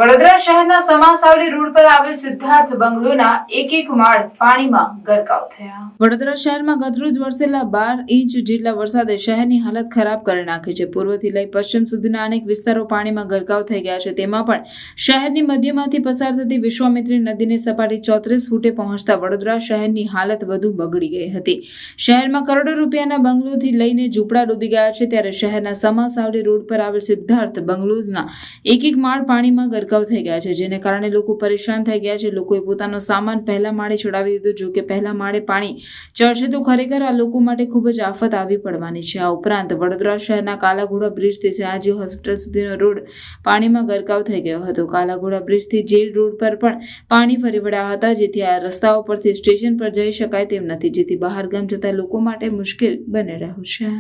વડોદરા શહેરના સમાસાવલી રોડ પર આવેલ સિદ્ધાર્થ બંગલોના એક માળ પાણીમાં ગરકાવ થયા। વડોદરા શહેરમાં ગતરોજ વરસેલા 12 ઇંચ જેટલા વરસાદે શહેરની હાલત ખરાબ કરી નાખી છે। પૂર્વથી લઈ પશ્ચિમ સુધીના અનેક વિસ્તારો પાણીમાં ગરકાવ થઈ ગયા છે। તેમાં પણ શહેરની મધ્યમાંથી પસાર થતી વિશ્વામિત્રી નદીની સપાટી 34 ફૂટે પહોંચતા વડોદરા શહેરની હાલત વધુ બગડી ગઈ હતી। શહેરમાં કરોડો રૂપિયાના બંગલોથી લઈને ઝૂંપડા ડૂબી ગયા છે। ત્યારે શહેરના સમાસાવલી રોડ પર આવેલ સિદ્ધાર્થ બંગલોઝના એક માળ પાણીમાં ગરકાવ થઈ ગયા છે, જેને કારણે લોકો પરેશાન થઈ ગયા છે। લોકોએ પોતાનો સામાન પહેલા માળે ચડાવી દીધો। જો કે પહેલા માળે પાણી ચડશે તો ખરેખર આ લોકો માટે ખૂબ જ આફત આવી પડવાની છે। આ ઉપરાંત વડોદરા શહેરના કાલાઘોડા બ્રિજથી સયાજી હોસ્પિટલ સુધીનો રોડ પાણીમાં ગરકાવ થઈ ગયો હતો। કાલાઘોડા બ્રિજથી જેલ રોડ પર પણ પાણી ફરી વળ્યા હતા, જેથી આ રસ્તાઓ પરથી સ્ટેશન પર જઈ શકાય તેમ નથી, જેથી બહાર ગામ જતા લોકો માટે મુશ્કેલ બની રહ્યું છે।